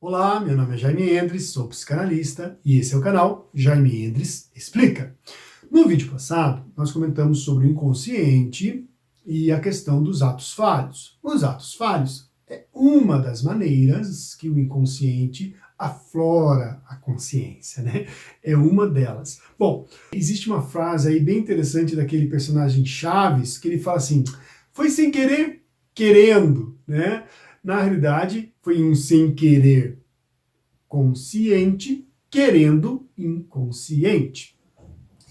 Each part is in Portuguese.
Olá, meu nome é Jaime Endres, sou psicanalista e esse é o canal Jaime Endres Explica. No vídeo passado, nós comentamos sobre o inconsciente e a questão dos atos falhos. Os atos falhos é uma das maneiras que o inconsciente aflora a consciência, né? É uma delas. Bom, existe uma frase aí bem interessante daquele personagem Chaves, que ele fala assim, foi sem querer, querendo, né? Na realidade, foi um sem querer consciente, querendo inconsciente.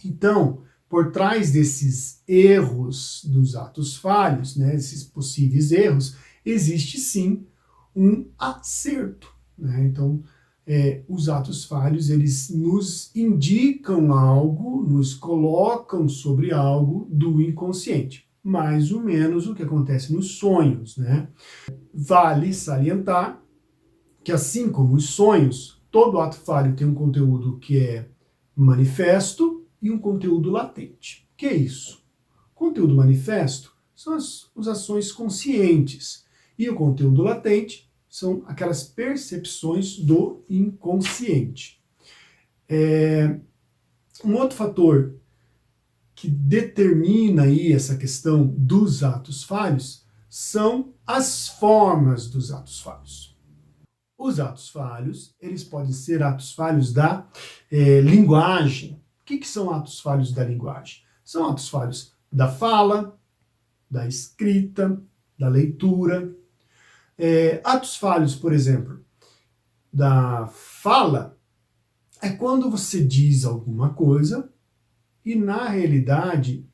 Então, por trás desses erros dos atos falhos, né, esses possíveis erros, existe sim um acerto. Né? Então, os atos falhos, eles nos indicam algo, nos colocam sobre algo do inconsciente. Mais ou menos o que acontece nos sonhos. Né? Vale salientar que, assim como os sonhos, todo ato falho tem um conteúdo que é manifesto e um conteúdo latente. O que é isso? O conteúdo manifesto são as ações conscientes e o conteúdo latente são aquelas percepções do inconsciente. Um outro fator que determina aí essa questão dos atos falhos são as formas dos atos falhos. Os atos falhos, eles podem ser atos falhos da linguagem. O que são atos falhos da linguagem? São atos falhos da fala, da escrita, da leitura. Atos falhos, por exemplo, da fala, é quando você diz alguma coisa e, na realidade,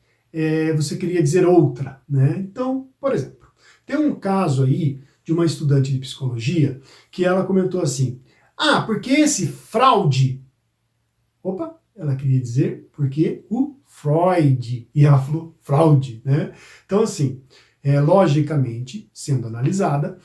você queria dizer outra. Né? Então, por exemplo, tem um caso aí de uma estudante de psicologia que ela comentou assim, porque esse fraude, ela queria dizer porque o Freud, e ela falou fraude, né? Então assim, logicamente, sendo analisada,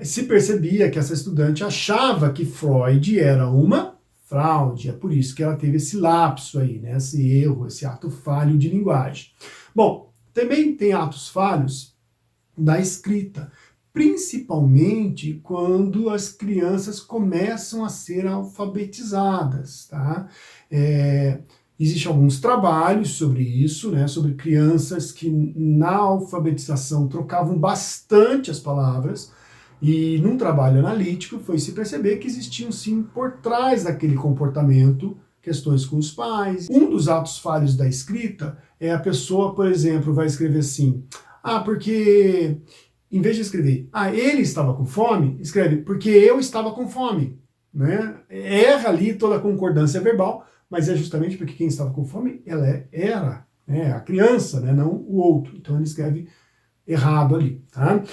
se percebia que essa estudante achava que Freud era uma fraude, é por isso que ela teve esse lapso aí, né? Esse erro, esse ato falho de linguagem. Bom, também tem atos falhos da escrita, principalmente quando as crianças começam a ser alfabetizadas, tá? Existem alguns trabalhos sobre isso, né, sobre crianças que na alfabetização trocavam bastante as palavras, e num trabalho analítico foi se perceber que existiam sim por trás daquele comportamento questões com os pais. Um dos atos falhos da escrita é a pessoa, por exemplo, vai escrever assim, porque em vez de escrever, ele estava com fome, escreve, porque eu estava com fome. Né? Erra ali toda a concordância verbal, mas é justamente porque quem estava com fome era a criança, né? Não o outro. Então ele escreve errado ali. Tá?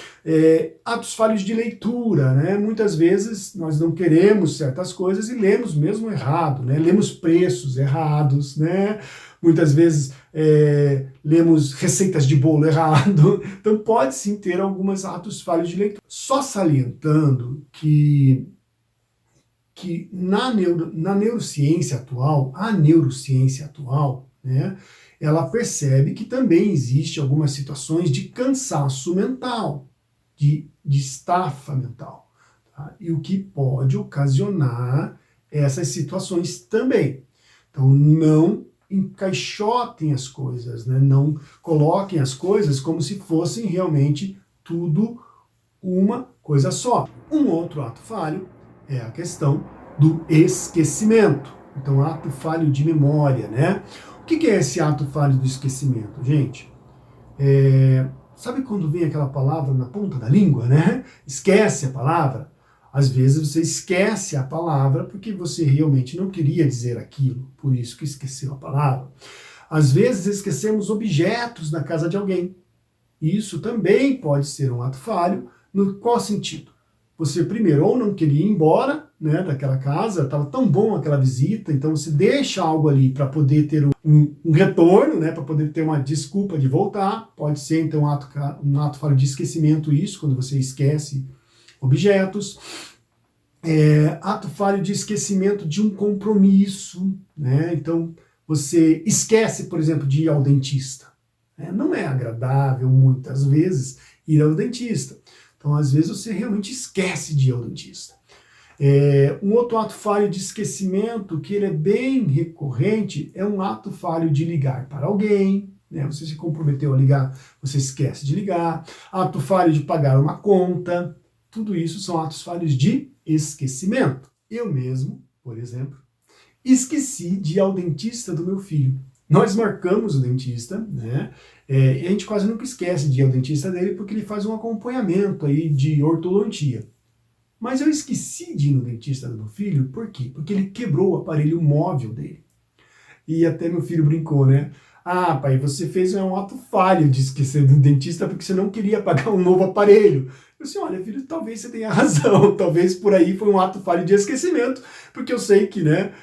Atos falhos de leitura. Né? Muitas vezes nós não queremos certas coisas e lemos mesmo errado. Né? Lemos preços errados, né? Muitas vezes lemos receitas de bolo errado. Então pode sim ter alguns atos falhos de leitura. Só salientando que na neurociência atual, a neurociência atual, né, ela percebe que também existe algumas situações de cansaço mental, de estafa mental, tá? E o que pode ocasionar essas situações também. Então não encaixotem as coisas, né? Não coloquem as coisas como se fossem realmente tudo uma coisa só. Um outro ato falho é a questão do esquecimento. Então, ato falho de memória, né? O que é esse ato falho do esquecimento, gente? Sabe quando vem aquela palavra na ponta da língua, né? Esquece a palavra? Às vezes você esquece a palavra porque você realmente não queria dizer aquilo, por isso que esqueceu a palavra. Às vezes esquecemos objetos na casa de alguém. Isso também pode ser um ato falho. No qual sentido? Você primeiro ou não queria ir embora, né, daquela casa, estava tão bom aquela visita, então você deixa algo ali para poder ter um retorno, né, para poder ter uma desculpa de voltar. Pode ser então um ato falho de esquecimento, isso, quando você esquece objetos. Ato falho de esquecimento de um compromisso, né, então você esquece, por exemplo, de ir ao dentista. Não é agradável, muitas vezes, ir ao dentista. Então, às vezes, você realmente esquece de ir ao dentista. Um outro ato falho de esquecimento, que ele é bem recorrente, é um ato falho de ligar para alguém, né? Você se comprometeu a ligar, você esquece de ligar. Ato falho de pagar uma conta. Tudo isso são atos falhos de esquecimento. Eu mesmo, por exemplo, esqueci de ir ao dentista do meu filho. Nós marcamos o dentista, né? E a gente quase nunca esquece de ir ao dentista dele porque ele faz um acompanhamento aí de ortodontia. Mas eu esqueci de ir no dentista do meu filho, por quê? Porque ele quebrou o aparelho móvel dele. E até meu filho brincou, né? Ah, pai, você fez um ato falho de esquecer do dentista porque você não queria pagar um novo aparelho. Eu disse, olha, filho, talvez você tenha razão, talvez por aí foi um ato falho de esquecimento, porque eu sei que, né,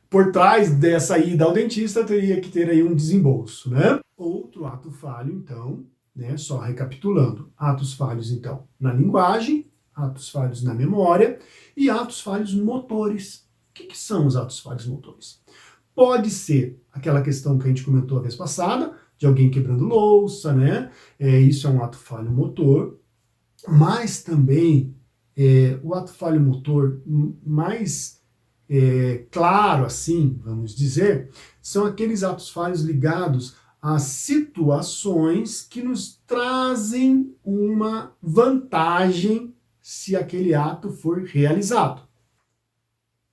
por trás dessa ida ao dentista teria que ter aí um desembolso, né? Outro ato falho, então, né, só recapitulando, atos falhos, então, na linguagem, atos falhos na memória e atos falhos motores. O que são os atos falhos motores? Pode ser aquela questão que a gente comentou a vez passada, de alguém quebrando louça, né? Isso é um ato falho motor, mas também o ato falho motor mais claro, assim, vamos dizer, são aqueles atos falhos ligados a situações que nos trazem uma vantagem se aquele ato for realizado.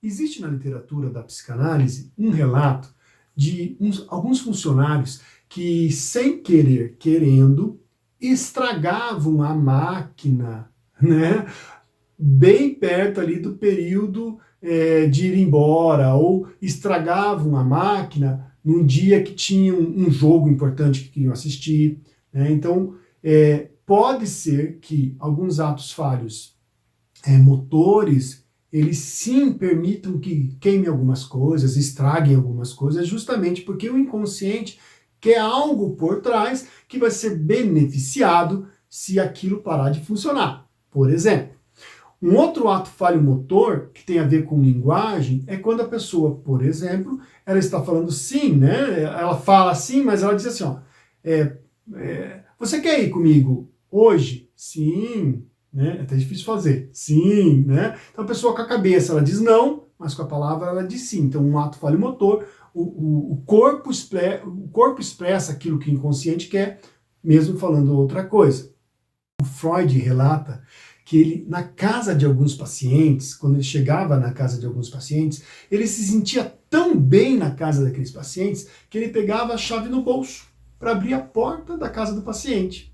Existe na literatura da psicanálise um relato de alguns funcionários que, sem querer, querendo, estragavam a máquina, né, bem perto ali do período de ir embora, ou estragavam a máquina num dia que tinham um jogo importante que queriam assistir, né? Então, pode ser que alguns atos falhos motores, eles sim permitam que queime algumas coisas, estraguem algumas coisas, justamente porque o inconsciente quer algo por trás que vai ser beneficiado se aquilo parar de funcionar. Por exemplo, um outro ato falho motor que tem a ver com linguagem é quando a pessoa, por exemplo, ela está falando sim, né? Ela fala sim, mas ela diz assim, ó, você quer ir comigo hoje? Sim, né? É até difícil fazer. Sim, né? Então a pessoa com a cabeça ela diz não, mas com a palavra ela diz sim. Então um ato falho motor, o corpo expressa aquilo que o inconsciente quer, mesmo falando outra coisa. O Freud relata que ele, na casa de alguns pacientes, quando ele chegava na casa de alguns pacientes, ele se sentia tão bem na casa daqueles pacientes que ele pegava a chave no bolso para abrir a porta da casa do paciente.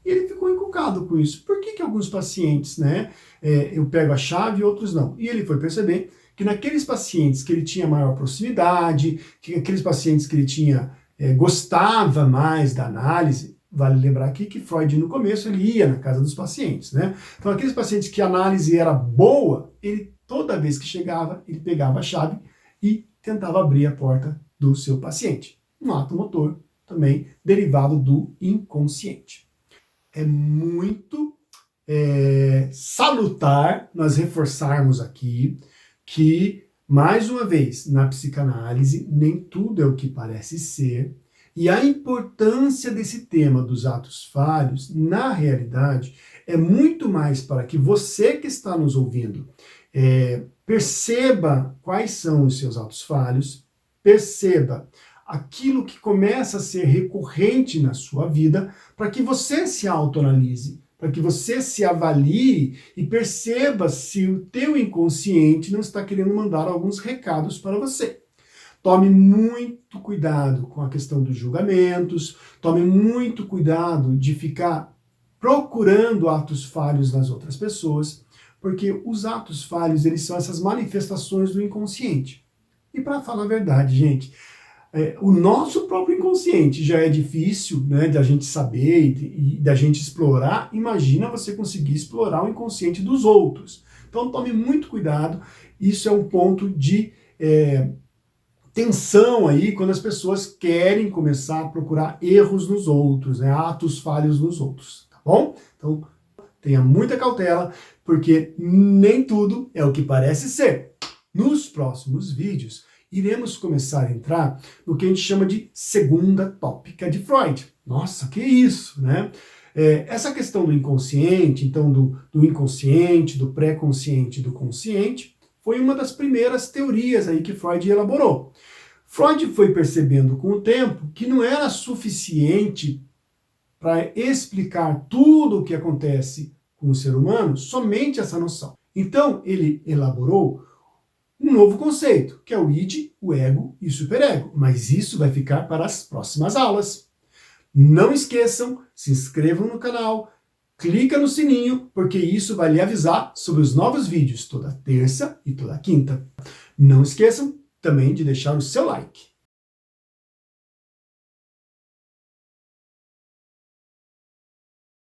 E ele ficou encucado com isso. Por que alguns pacientes, né, eu pego a chave e outros não? E ele foi perceber que naqueles pacientes que ele tinha maior proximidade, que aqueles pacientes que ele tinha gostava mais da análise, vale lembrar aqui que Freud no começo ele ia na casa dos pacientes, né? Então aqueles pacientes que a análise era boa, ele toda vez que chegava, ele pegava a chave e tentava abrir a porta do seu paciente. Um ato motor também derivado do inconsciente. É muito salutar nós reforçarmos aqui que, mais uma vez, na psicanálise, nem tudo é o que parece ser, e a importância desse tema dos atos falhos, na realidade, é muito mais para que você que está nos ouvindo perceba quais são os seus atos falhos, perceba aquilo que começa a ser recorrente na sua vida, para que você se autoanalise, para que você se avalie e perceba se o teu inconsciente não está querendo mandar alguns recados para você. Tome muito cuidado com a questão dos julgamentos, tome muito cuidado de ficar procurando atos falhos nas outras pessoas, porque os atos falhos, eles são essas manifestações do inconsciente. E para falar a verdade, gente, o nosso próprio inconsciente já é difícil, né, da gente saber e da gente explorar. Imagina você conseguir explorar o inconsciente dos outros. Então tome muito cuidado, isso é um ponto de tensão aí quando as pessoas querem começar a procurar erros nos outros, né, atos falhos nos outros, tá bom? Então tenha muita cautela, porque nem tudo é o que parece ser. Nos próximos vídeos, iremos começar a entrar no que a gente chama de segunda tópica de Freud. Nossa, que isso, né? Essa questão do inconsciente, então do inconsciente, do pré-consciente e do consciente, foi uma das primeiras teorias aí que Freud elaborou. Freud foi percebendo com o tempo que não era suficiente para explicar tudo o que acontece com o ser humano, somente essa noção. Então, ele elaborou um novo conceito, que é o id, o ego e o superego. Mas isso vai ficar para as próximas aulas. Não esqueçam, se inscrevam no canal, clica no sininho, porque isso vai lhe avisar sobre os novos vídeos toda terça e toda quinta. Não esqueçam também de deixar o seu like.